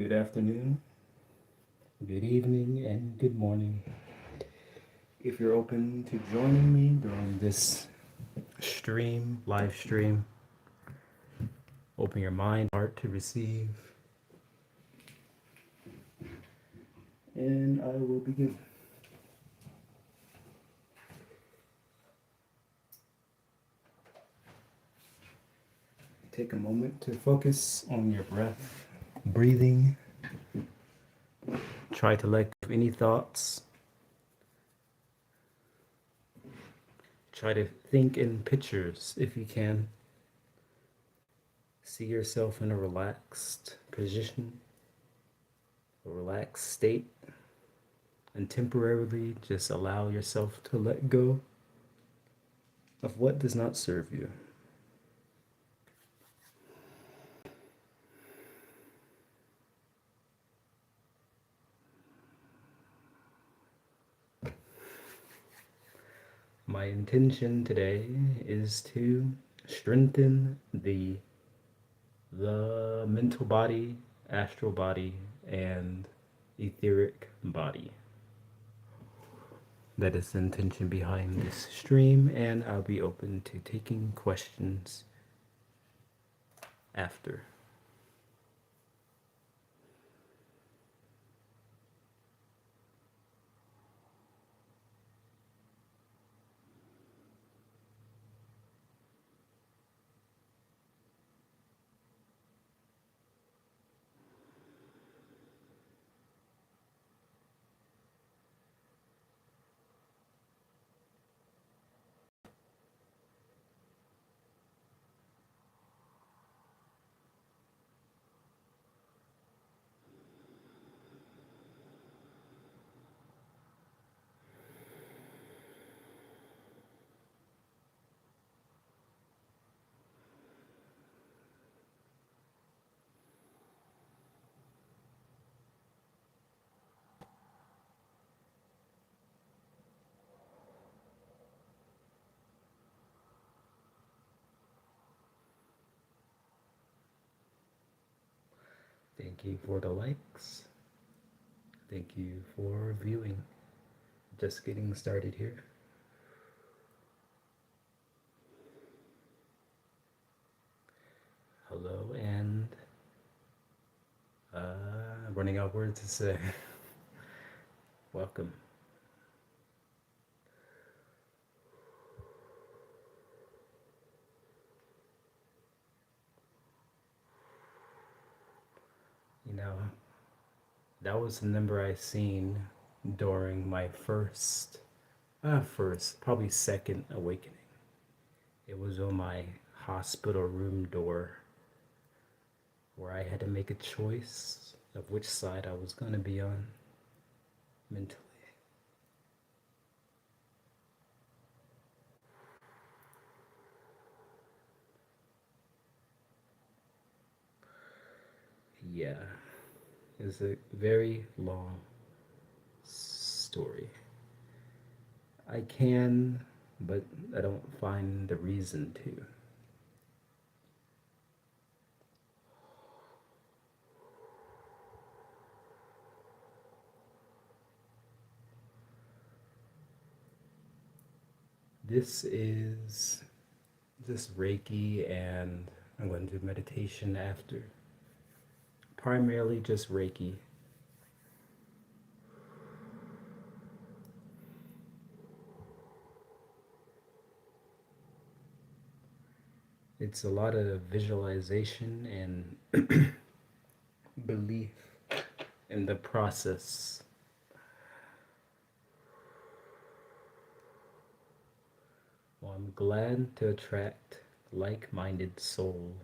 Good afternoon, good evening, and good morning. If you're open to joining me during this live stream, open your mind, heart to receive, and I will begin. Take a moment to focus on your breath, breathing. Try to let go of any thoughts. Try to think in pictures if you can. See yourself in a relaxed position, a relaxed state, and temporarily just allow yourself to let go of what does not serve you. My intention today is to strengthen the mental body, astral body, and etheric body. That is the intention behind this stream, and I'll be open to taking questions after. Thank you for the likes. Thank you for viewing. Just getting started here. Hello, and running out words to say. Welcome. You know, that was the number I seen during my probably second awakening. It was on my hospital room door where I had to make a choice of which side I was going to be on mentally. Yeah, it's a very long story. I can, but I don't find the reason to. This is just Reiki, and I'm going to do meditation after. Primarily just Reiki. It's a lot of visualization and belief in the process. Well, I'm glad to attract like minded souls.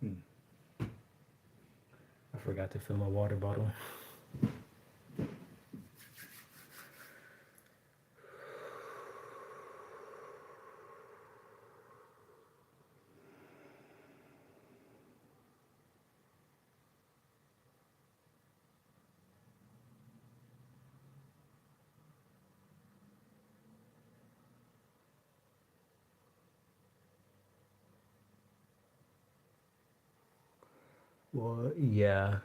Hmm. I forgot to fill my water bottle. Well, yeah,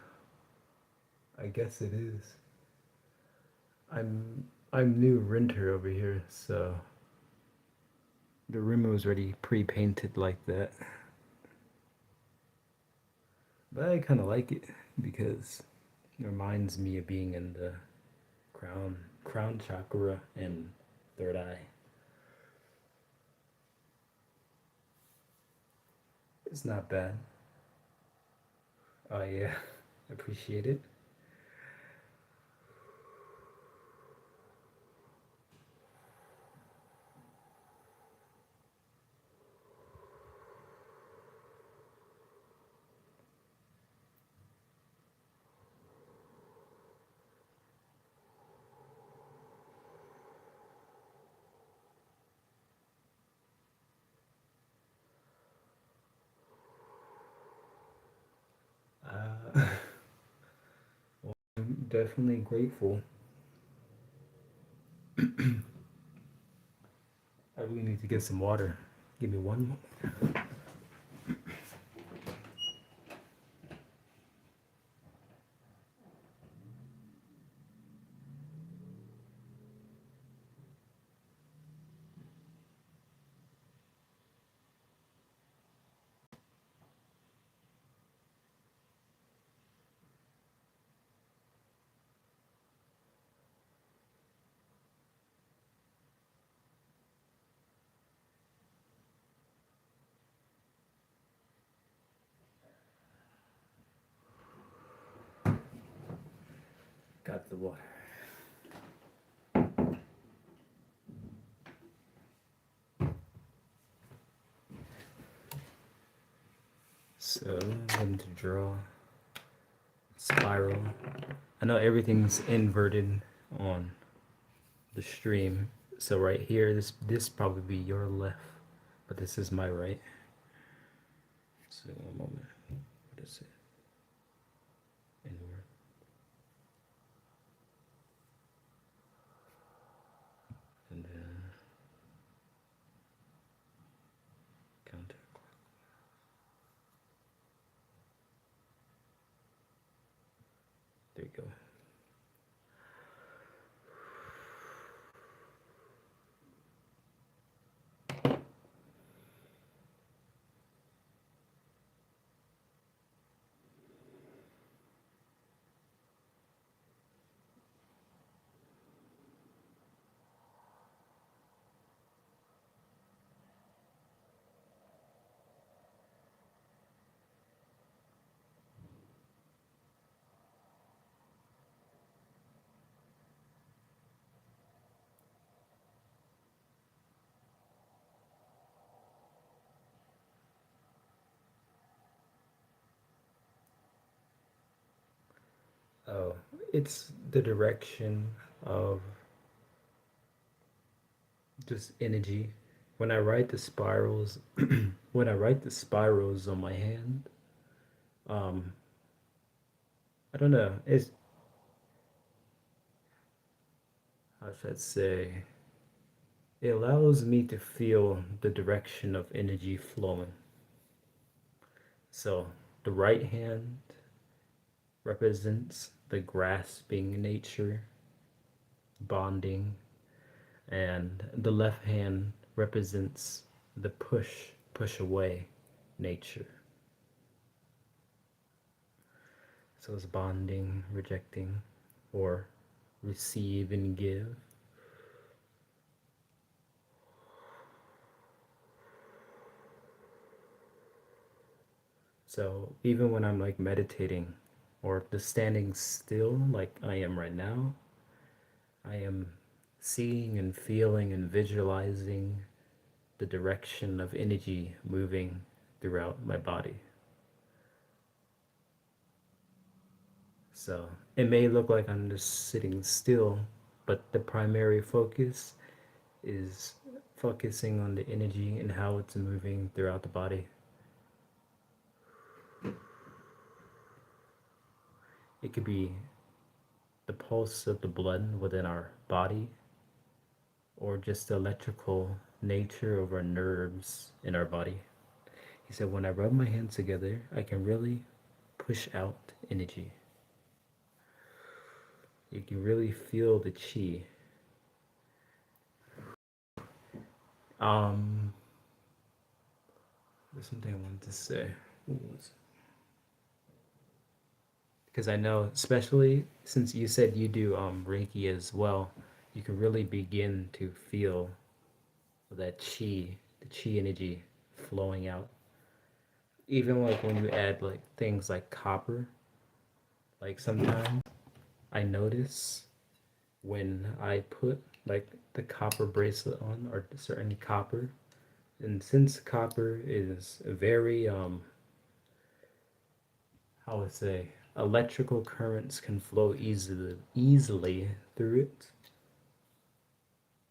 I guess it is. I'm new renter over here, so the room was already pre-painted like that. But I kind of like it because it reminds me of being in the crown chakra and third eye. It's not bad. Oh yeah, appreciate it. Uh, I'm definitely grateful. I really need to get some water. Give me one. Got the water. So I'm going to draw spiral. I know everything's inverted on the stream. So right here, this probably be your left, but this is my right. So one moment. What is it? Inward. And then counterclockwise. There you go. Oh, it's the direction of just energy. When I write the spirals, when I write the spirals on my hand, um, I don't know. It's how should I say? It allows me to feel the direction of energy flowing. So the right hand represents the grasping nature, bonding, and the left hand represents the push away nature. So it's bonding, rejecting, or receive and give. So even when I'm like meditating or just standing still like I am right now, I am seeing and feeling and visualizing the direction of energy moving throughout my body. So it may look like I'm just sitting still, but the primary focus is focusing on the energy and how it's moving throughout the body. It could be the pulse of the blood within our body, or just the electrical nature of our nerves in our body. He said, when I rub my hands together, I can really push out energy. You can really feel the chi. Um, there's something I wanted to say. Because I know, especially since you said you do Reiki as well, you can really begin to feel that chi, the chi energy flowing out. Even like when you add like things like copper, like sometimes I notice when I put like the copper bracelet on or certain copper, and since copper is very how would I say, electrical currents can flow easily through it.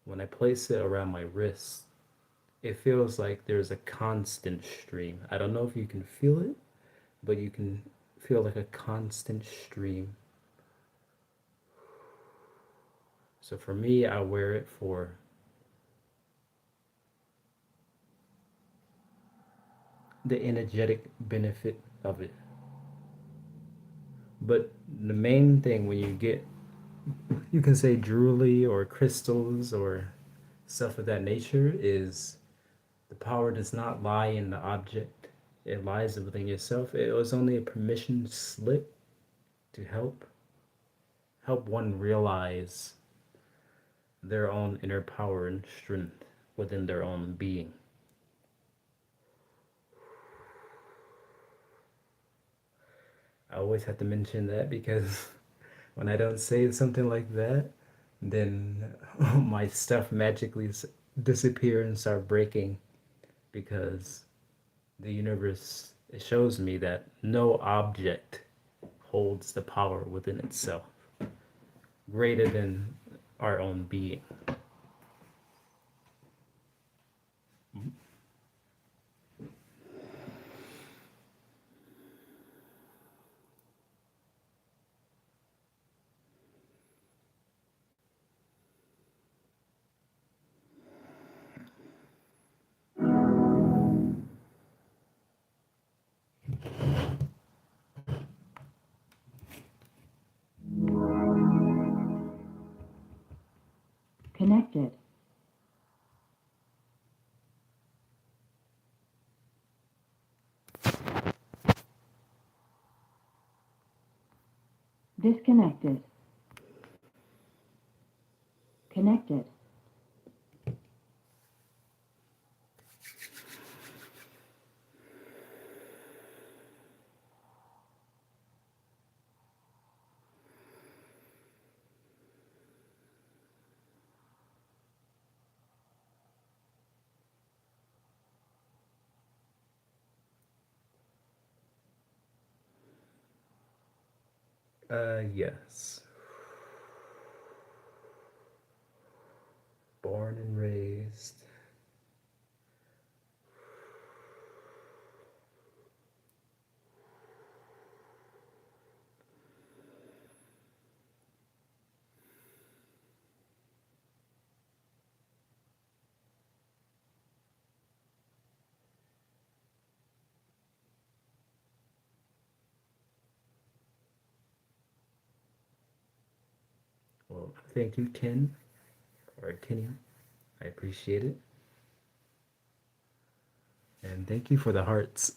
When I place it around my wrist, it feels like there's a constant stream. I don't know if you can feel it, but you can feel like a constant stream. So for me, I wear it for the energetic benefit of it. But the main thing when you get, you can say jewelry or crystals or stuff of that nature, is the power does not lie in the object. It lies within yourself. It was only a permission slip to help one realize their own inner power and strength within their own being. I always have to mention that because when I don't say something like that, then my stuff magically disappear and start breaking, because the universe, it shows me that no object holds the power within itself greater than our own being. Connected. Disconnected. Connected. Yes. Born and raised. Well, thank you, Ken, or Kenya. I appreciate it. And thank you for the hearts.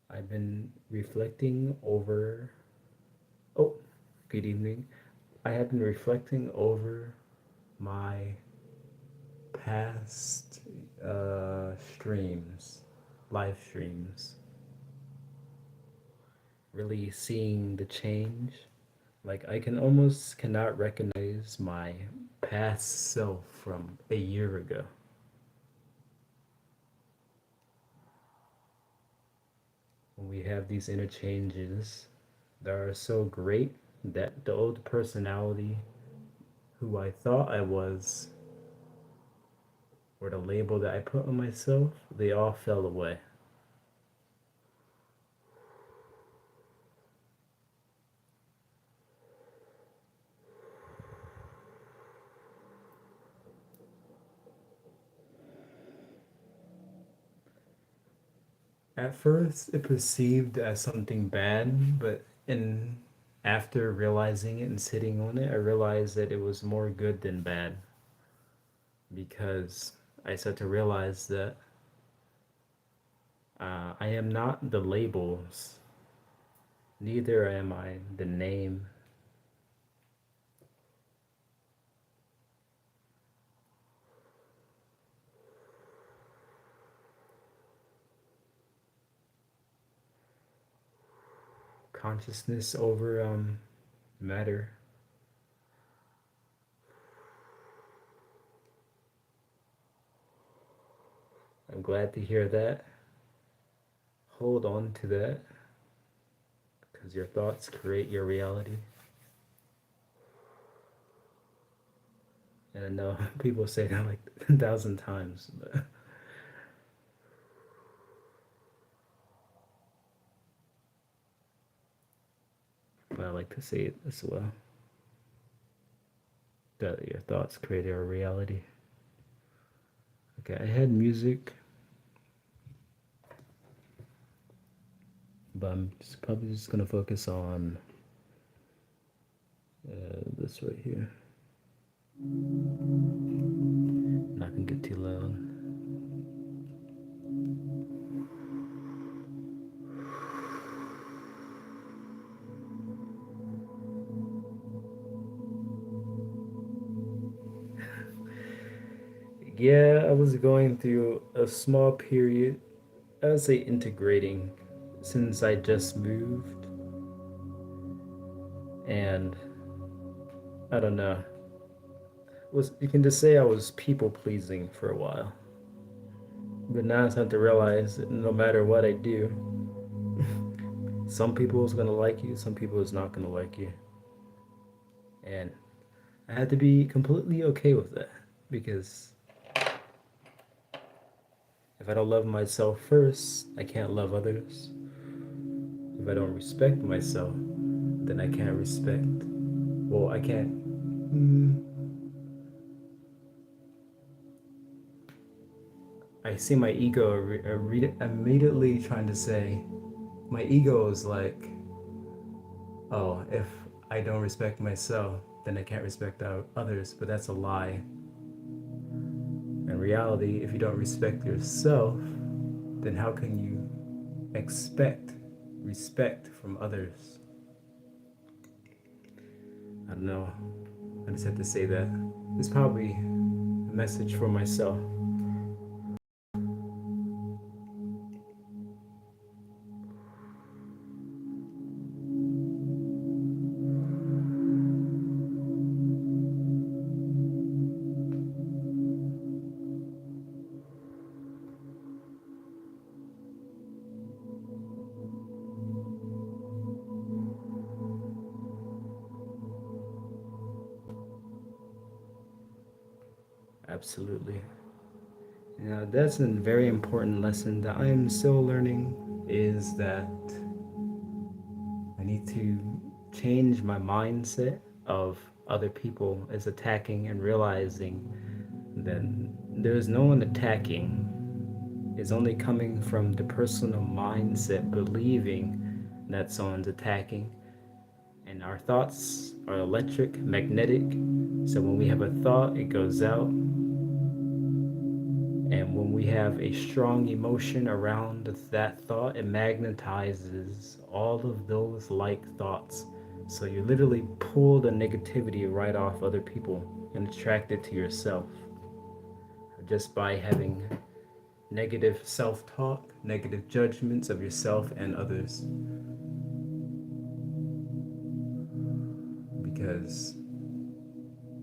I've been reflecting over. Oh, good evening. I have been reflecting over my past streams, live streams, really seeing the change. Like, I can almost cannot recognize my past self from a year ago. When we have these interchanges that are so great that the old personality who I thought I was, or the label that I put on myself, they all fell away. At first, it perceived as something bad, but in after realizing it and sitting on it, I realized that it was more good than bad because I started to realize that I am not the labels, neither am I the name. Consciousness over matter. I'm glad to hear that. Hold on to that because your thoughts create your reality. And I know people say that like 1,000 times, but I like to say it as well. That your thoughts create your reality. Okay, I had music, but I'm probably just gonna focus on this right here. Not gonna get too loud. Yeah, I was going through a small period. I would say integrating since I just moved, and I don't know. Was you can just say I was people pleasing for a while, but now I start to realize that no matter what I do, some people is gonna like you, some people is not gonna like you, and I had to be completely okay with that because if I don't love myself first, I can't love others. If I don't respect myself, then I can't respect. Well, I can't. Mm, I see my ego immediately trying to say, my ego is like, oh, if I don't respect myself, then I can't respect others. But that's a lie. In reality, if you don't respect yourself, then how can you expect respect from others? I don't know. I just had to say that. It's probably a message for myself. Absolutely. Now, that's a very important lesson that I am still learning is that I need to change my mindset of other people as attacking and realizing that there's no one attacking. It's only coming from the personal mindset believing that someone's attacking. And our thoughts are electric, magnetic. So when we have a thought, it goes out. And when we have a strong emotion around that thought, it magnetizes all of those like thoughts. So you literally pull the negativity right off other people and attract it to yourself just by having negative self talk, negative judgments of yourself and others. because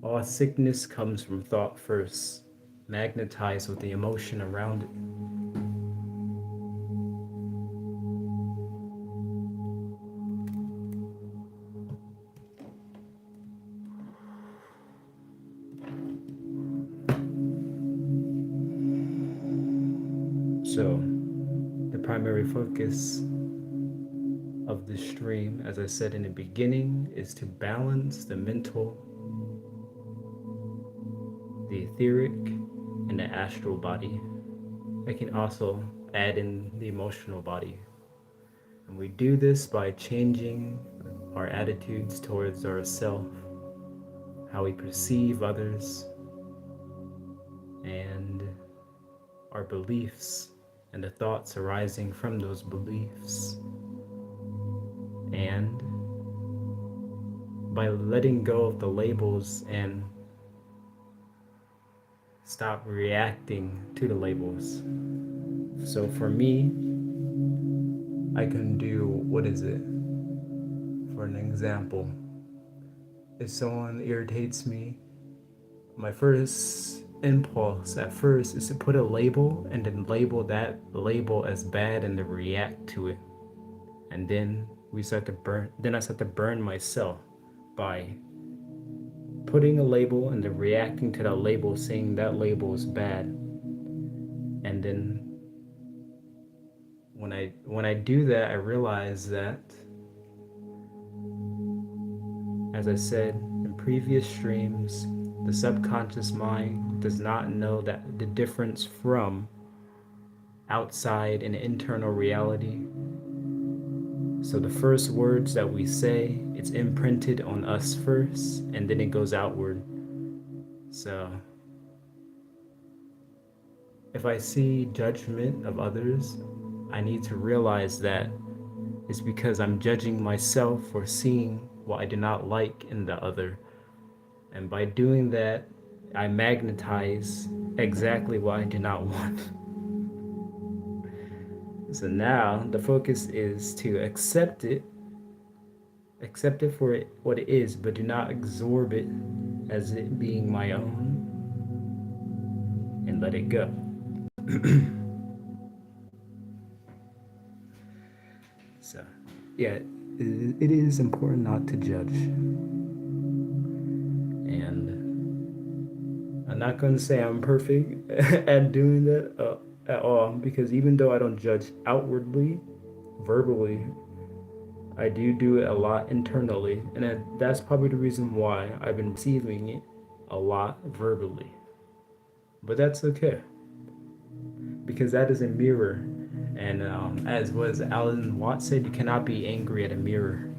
all sickness comes from thought first, magnetized with the emotion around it. So, the primary focus of this stream, as I said in the beginning, is to balance the mental, the etheric, and the astral body. I can also add in the emotional body. And we do this by changing our attitudes towards ourself, how we perceive others, and our beliefs and the thoughts arising from those beliefs. And by letting go of the labels and stop reacting to the labels. So for me, I can do, what is it? For an example, if someone irritates me, my first impulse at first is to put a label and then label that label as bad and then react to it. And then I start to burn myself by putting a label and then reacting to that label, saying that label is bad. And then when I do that, I realize that, as I said in previous streams, the subconscious mind does not know that the difference from outside and internal reality. So the first words that we say, it's imprinted on us first, and then it goes outward. So if I see judgment of others, I need to realize that it's because I'm judging myself for seeing what I do not like in the other. And by doing that, I magnetize exactly what I do not want. So now the focus is to accept it for what it is, but do not absorb it as it being my own, and let it go. So, yeah, it is important not to judge. And I'm not going to say I'm perfect at doing that at all, because even though I don't judge outwardly, verbally, I do it a lot internally. And that's probably the reason why I've been receiving it a lot verbally. But that's okay, because that is a mirror. And as was Alan Watts said, you cannot be angry at a mirror.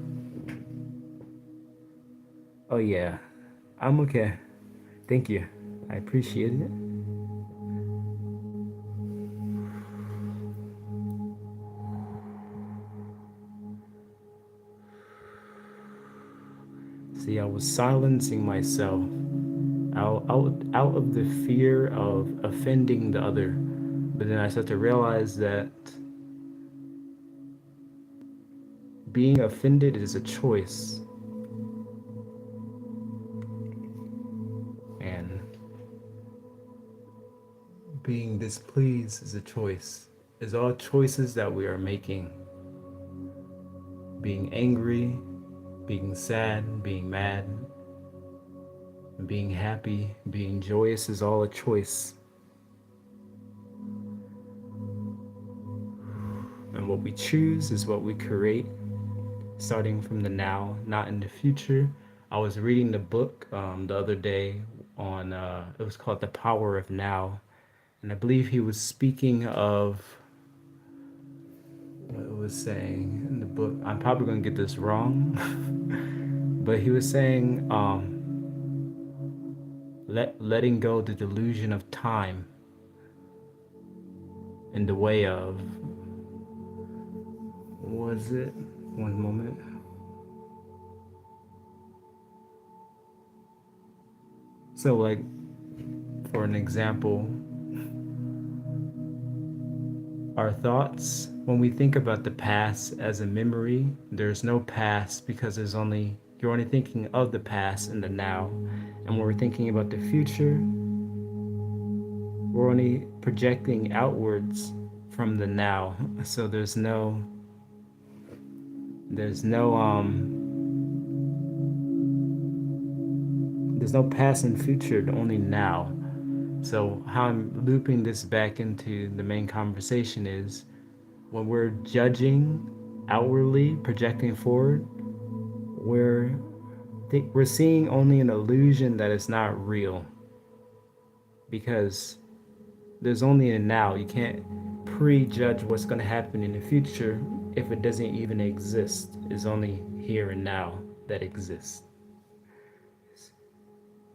Oh, yeah, I'm okay. Thank you. I appreciate it. See, I was silencing myself out of the fear of offending the other. But then I started to realize that being offended is a choice. And being displeased is a choice. It's all choices that we are making. Being angry, being sad, being mad, being happy, being joyous is all a choice. And what we choose is what we create, starting from the now, not in the future. I was reading the book the other day on, it was called The Power of Now. And I believe he was speaking of what it was saying in the book. I'm probably going to get this wrong. But he was saying, letting go the delusion of time in the way of, what was it? One moment. So, like, for an example, our thoughts, when we think about the past as a memory, there's no past because there's only You're only thinking of the past and the now. And when we're thinking about the future, we're only projecting outwards from the now. So there's no past and future, only now. So how I'm looping this back into the main conversation is when we're judging outwardly, projecting forward, we're we're seeing only an illusion that is not real, because there's only a now. You can't prejudge what's going to happen in the future if it doesn't even exist. It's only here and now that exists.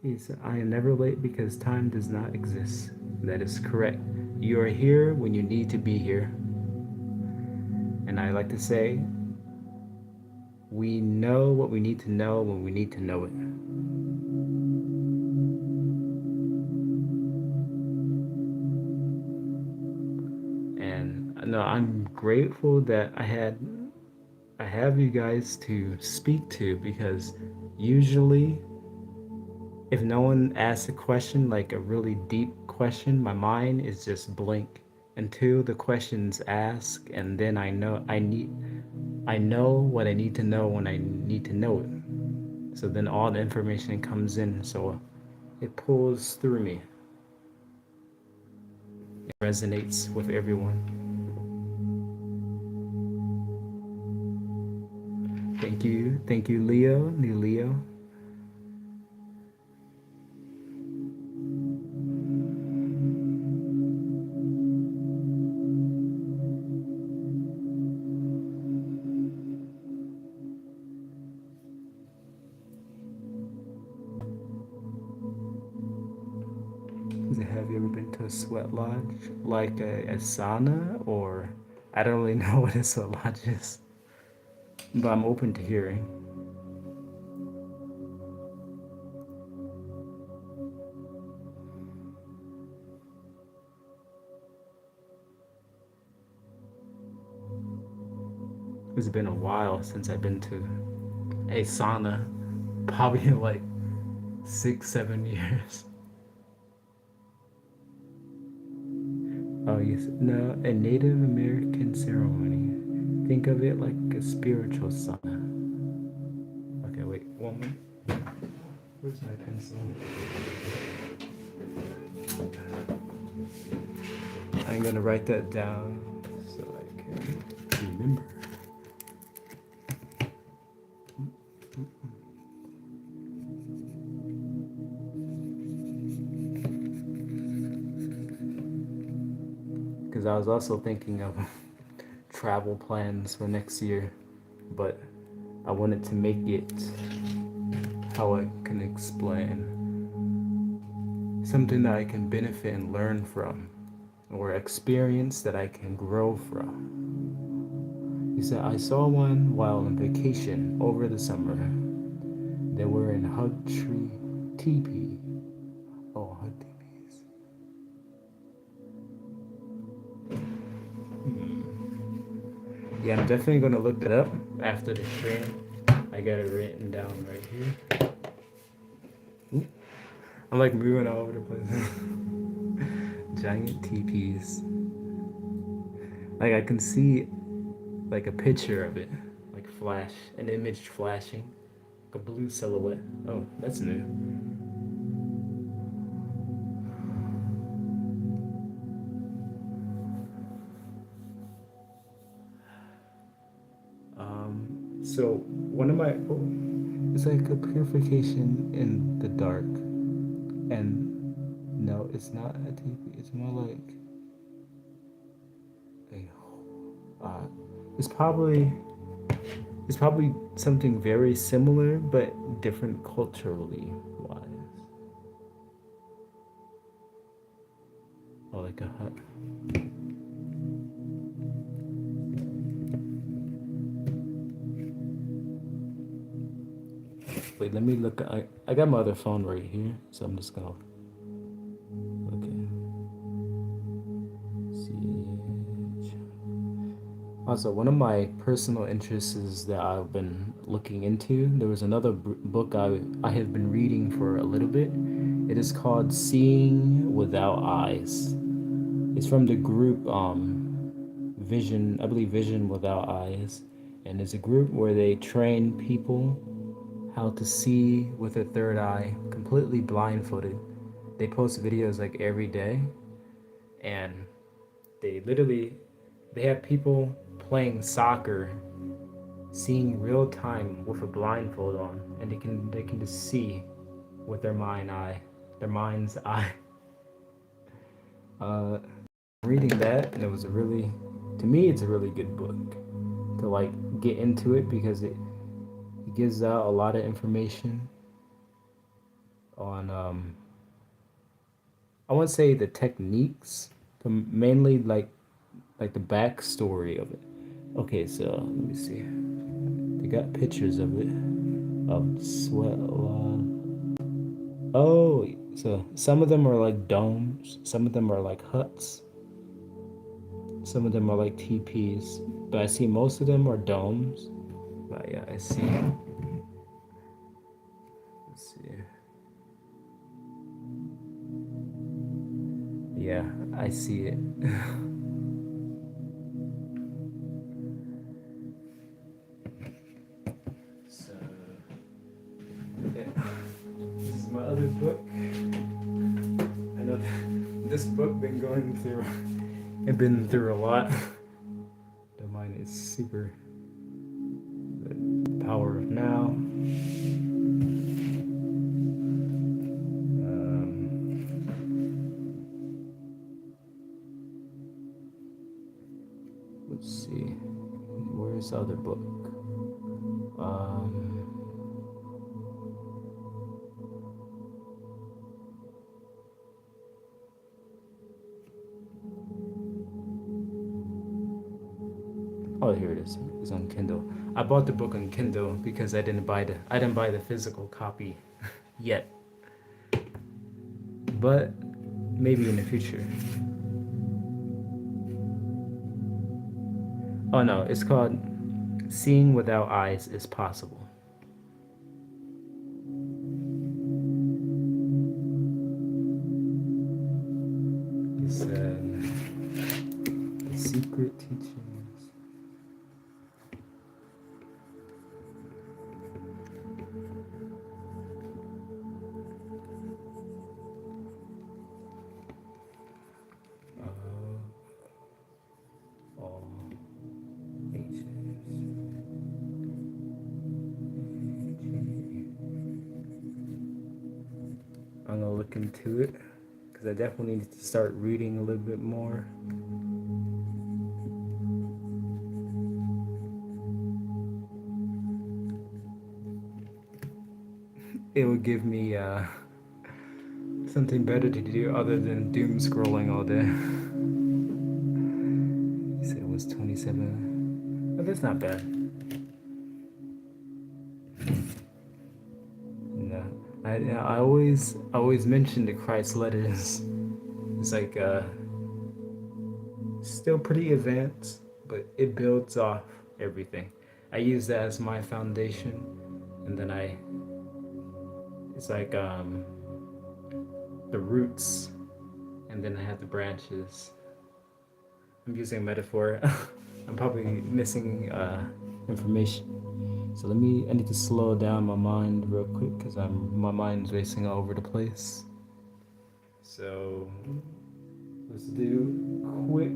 He said, I am never late because time does not exist. That is correct. You are here when you need to be here. And I like to say, we know what we need to know when we need to know it. And no, I'm grateful that I have you guys to speak to, because usually if no one asks a question, like a really deep question, my mind is just blank until the question's asked, and then I know what I need to know when I need to know it. So then all the information comes in, so it pulls through me. It resonates with everyone. Thank you, Leo, new Leo. Have you ever been to a sweat lodge, like a sauna, or I don't really know what a sweat lodge is, but I'm open to hearing. It's been a while since I've been to a sauna, probably like 6, 7 years. Oh yes, no, a Native American ceremony. Think of it like a spiritual sauna. Okay, wait, one minute. Where's my pencil? I'm gonna write that down so I can remember. Because I was also thinking of travel plans for next year, but I wanted to make it how I can explain something that I can benefit and learn from, or experience that I can grow from. He said, I saw one while on vacation over the summer. They were in Hug Tree Teepee. Oh, Hug Teepees. Yeah, I'm definitely going to look that up after the stream. I got it written down right here. Ooh. I'm like moving all over the place. Giant teepees. Like I can see like a picture of it, like flash, an image flashing, like a blue silhouette. Oh, that's new. So one of my, it's like a purification in the dark, and no, it's not a teepee. It's more like a, it's probably something very similar but different culturally wise. Or like a hut. Wait, let me look. I got my other phone right here, so I'm just gonna. Okay. Also, one of my personal interests is that I've been looking into. There was another book I have been reading for a little bit. It is called Seeing Without Eyes. It's from the group Vision, I believe Vision Without Eyes. And it's a group where they train people how to see with a third eye, completely blindfolded. They post videos like every day, and they have people playing soccer, seeing real time with a blindfold on, and they can just see with their mind's eye. Uh, Reading that, and it was a really, to me, it's a really good book to like get into it because it gives out a lot of information on I wouldn't say the techniques, but mainly like the backstory of it. Okay, so let me see. They got pictures of it of sweat. Oh, so some of them are like domes, some of them are like huts, some of them are like teepees, but I see most of them are domes. But yeah, I see. Let's see. Yeah, I see it. So, yeah. This is my other book. I know this book been going through. I've been through a lot. The mine is super. The Power of Now. Let's see. Where's the other book? Um, oh, here it is. It's on Kindle. I bought the book on Kindle because I didn't buy the physical copy yet. But maybe in the future. Oh no, it's called Seeing Without Eyes is Possible. It's The Secret Teachings. All ages. I'm gonna look into it because I definitely need to start reading a little bit more. It would give me something better to do other than doom scrolling all day. You said it was 27. Oh, that's not bad. No, I always mention the Christ letters. It's like still pretty advanced, but it builds off everything. I use that as my foundation, and then it's like the roots, and then I have the branches. I'm using a metaphor. I'm probably missing information. So I need to slow down my mind real quick because my mind's racing all over the place. So let's do quick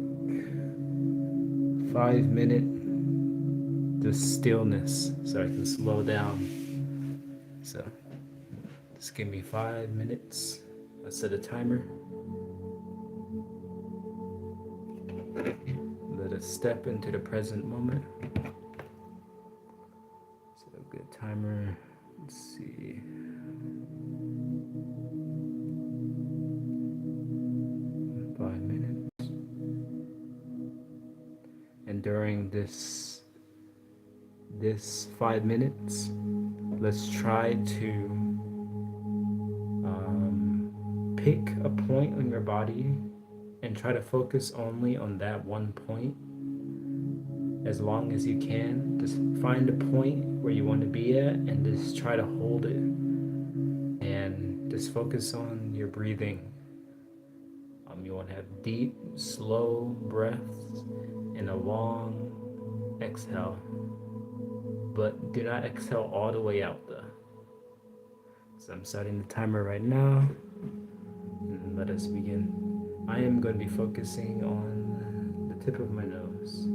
5 minute just stillness so I can slow down. So just give me 5 minutes. Let's set a timer. Let us step into the present moment. Set a good timer. Let's see. 5 minutes. And during this 5 minutes, let's try to pick a point on your body and try to focus only on that one point, as long as you can. Just find a point where you want to be at and just try to hold it. And just focus on your breathing. You want to have deep, slow breaths and a long exhale. But do not exhale all the way out though. So I'm starting the timer right now. And let us begin. I am going to be focusing on the tip of my nose.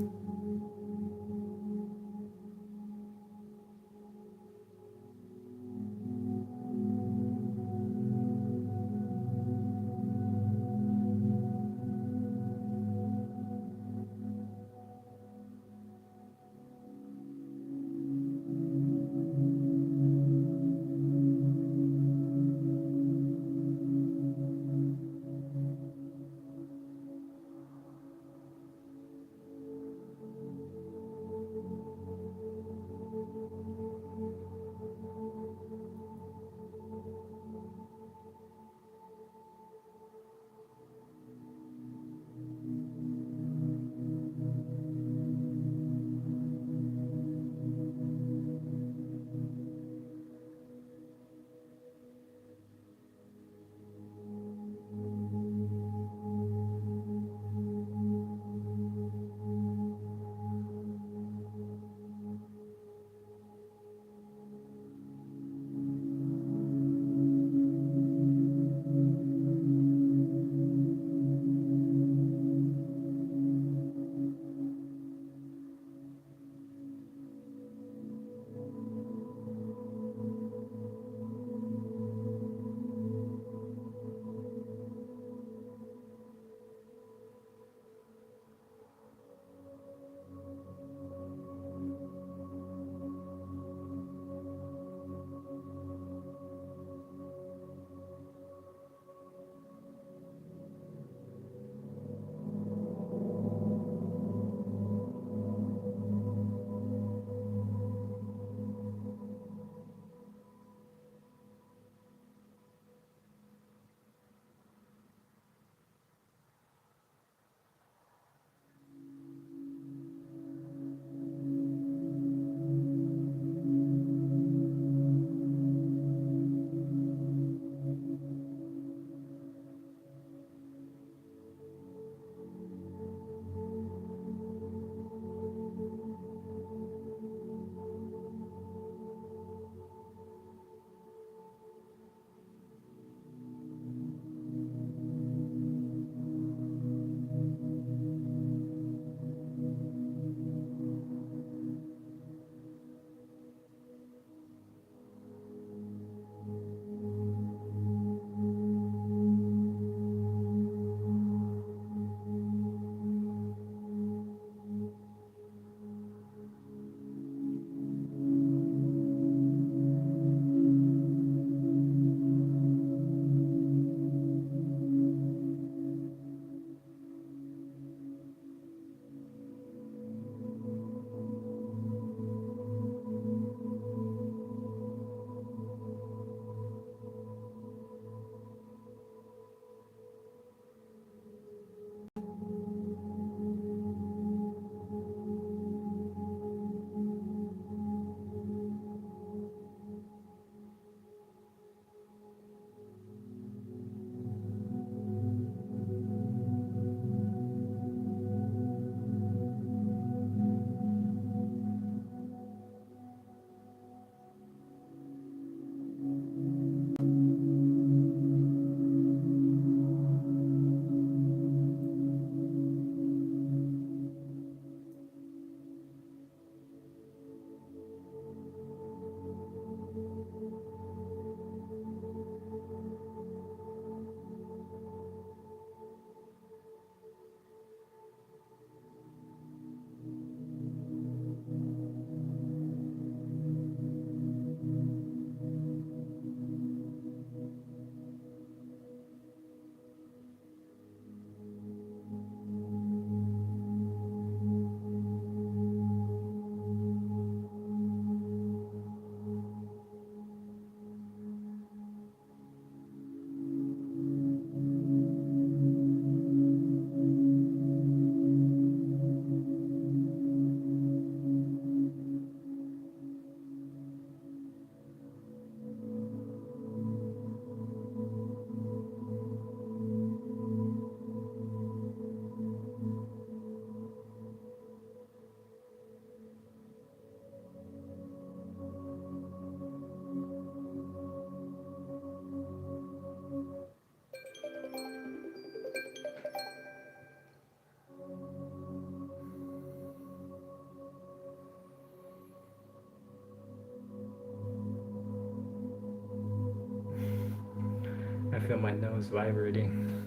feel my nose vibrating.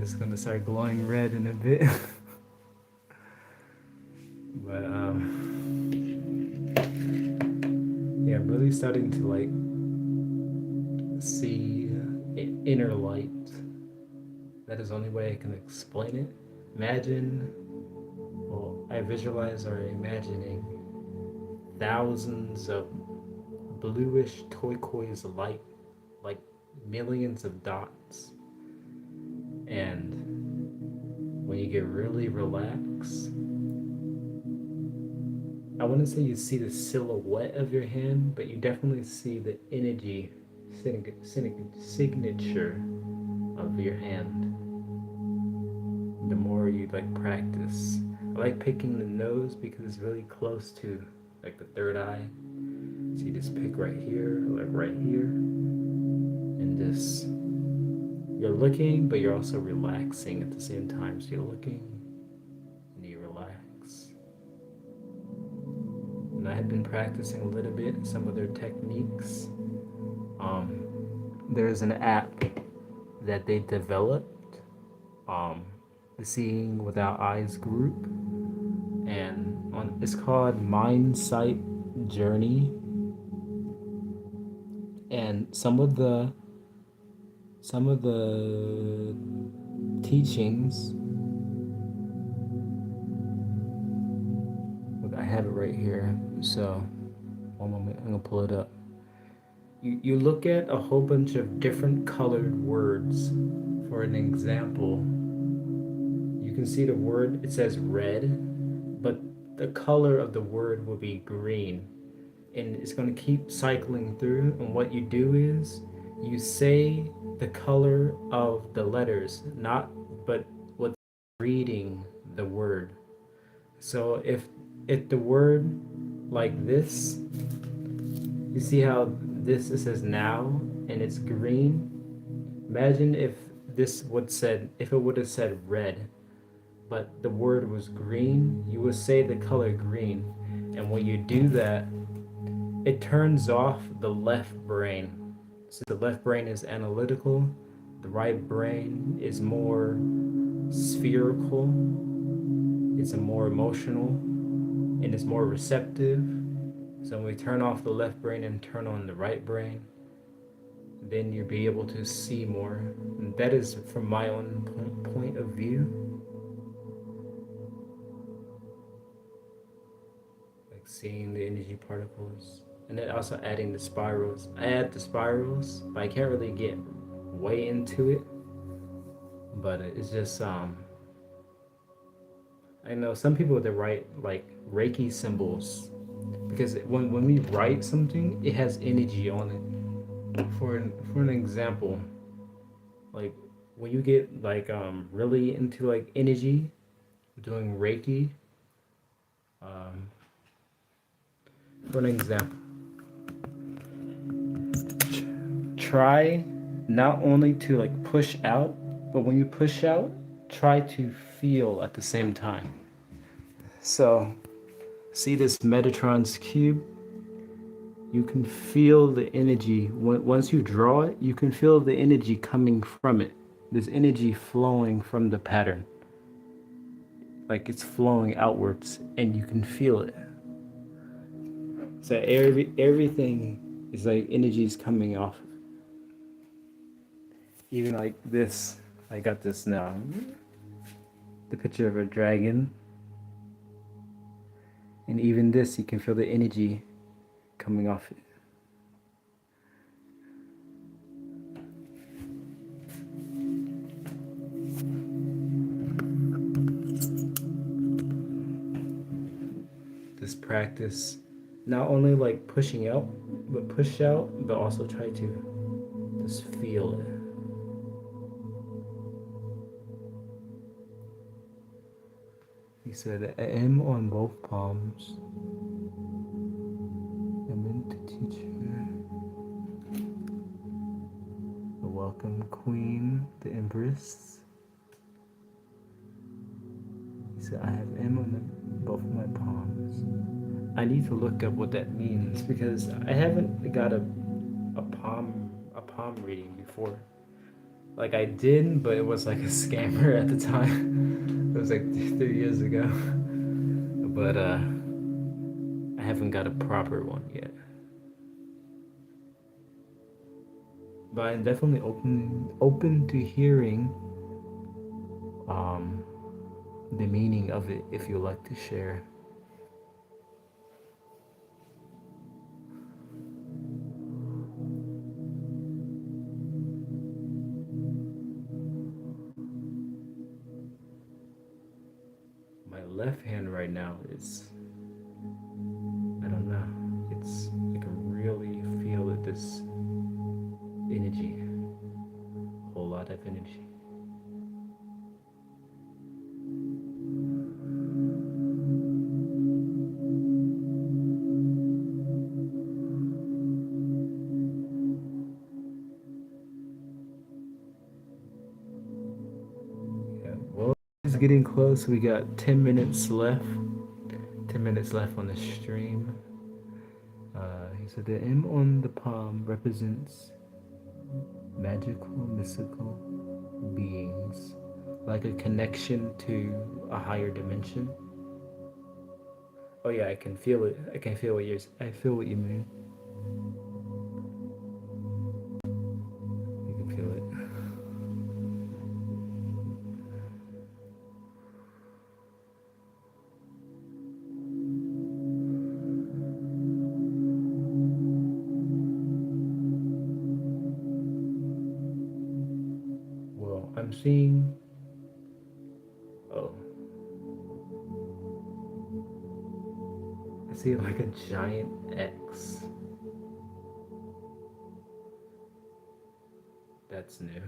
It's gonna start glowing red in a bit. But yeah, I'm really starting to like see inner light. That is the only way I can explain it. Imagine, well, I visualize or imagining thousands of bluish turquoise light, like millions of dots. And when you get really relaxed, I wouldn't say you see the silhouette of your hand, but you definitely see the energy signature of your hand. The more you like practice, I like picking the nose because it's really close to like the third eye. So you just pick right here, like right here, and just you're looking, but you're also relaxing at the same time. So you're looking and you relax. And I had been practicing a little bit some of their techniques. There's an app that they developed, the Seeing Without Eyes group, and it's called Mind Sight Journey. And some of the teachings, look, I have it right here. So one moment, I'm gonna pull it up. You look at a whole bunch of different colored words. For an example, you can see the word, it says red, but the color of the word will be green. And it's going to keep cycling through. And what you do is you say the color of the letters, not but what's reading the word. So if the word like this, you see how this it says now and it's green. Imagine if if it would have said red, but the word was green, you would say the color green. And when you do that, it turns off the left brain. So the left brain is analytical, the right brain is more spherical, it's a more emotional, and it's more receptive. So when we turn off the left brain and turn on the right brain, then you'll be able to see more. And that is from my own point of view. Like seeing the energy particles. And then also adding the spirals. I add the spirals, but I can't really get way into it. But it's just I know some people that write like reiki symbols, because when we write something, it has energy on it. For an example, like when you get like really into like energy, doing reiki. Um, for an example, try not only to like push out, but when you push out, try to feel at the same time. So, see this Metatron's cube? You can feel the energy. Once you draw it, you can feel the energy coming from it. There's energy flowing from the pattern. Like it's flowing outwards, and you can feel it. So everything is like energy is coming off. Even like this, I got this now. The picture of a dragon. And even this, you can feel the energy coming off it. This practice, not only like pushing out, but push out, but also try to just feel it. He said, M on both palms. I'm meant to teach her. The welcome queen, the empress. He said, I have M on both of my palms. I need to look up what that means because I haven't got a palm reading before. Like I did, but it was like a scammer at the time. It was like 3 years ago. But I haven't got a proper one yet. But I'm definitely open to hearing um the meaning of it if you like to share. My left hand right now is, I don't know. It's, I can really feel it, this energy, a whole lot of energy. Yeah, well, it's getting close. We got 10 minutes left. 10 minutes left on the stream. He said the M on the palm represents magical, mystical beings, like a connection to a higher dimension. Oh yeah, I can feel it. I can feel what you're. I feel what you mean. You can feel it. Well, I'm seeing. Oh, I see like a giant X. That's new.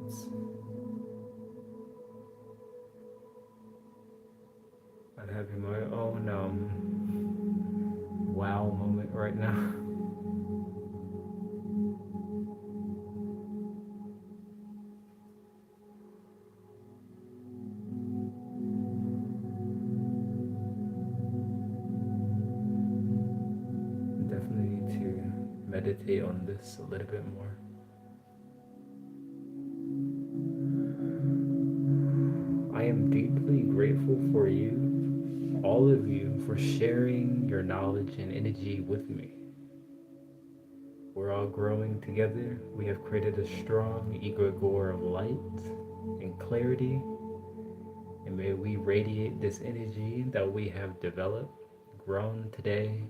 It's. I'm having my own wow moment right now. Definitely need to meditate on this a little bit more. I am deeply grateful for you, all of you, for sharing your knowledge and energy with me. We're all growing together. We have created a strong egregore of light and clarity, and may we radiate this energy that we have developed, grown today,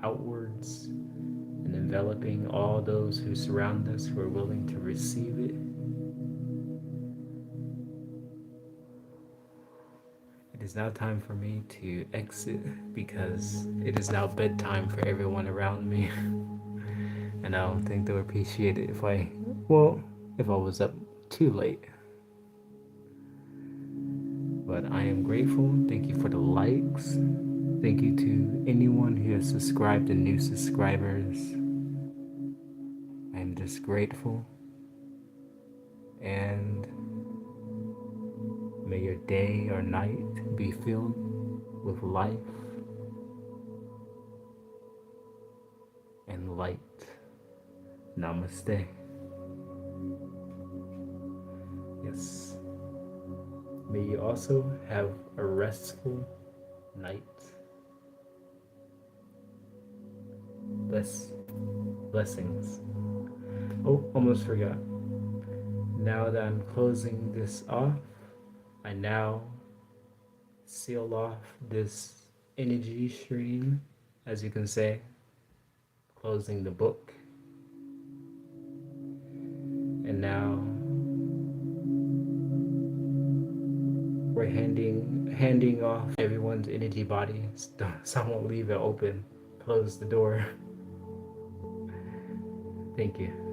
outwards, and enveloping all those who surround us who are willing to receive it. It is now time for me to exit because it is now bedtime for everyone around me. And I don't think they'll appreciate it if well, if I was up too late. But I am grateful. Thank you for the likes. Thank you to anyone who has subscribed and new subscribers. I'm just grateful. And may your day or night be filled with life and light. Namaste. Yes. May you also have a restful night. Blessings. Oh, almost forgot. Now that I'm closing this off, I now seal off this energy stream, as you can say, closing the book. And now We're handing off everyone's energy body. Someone leave it open. Close the door. Thank you.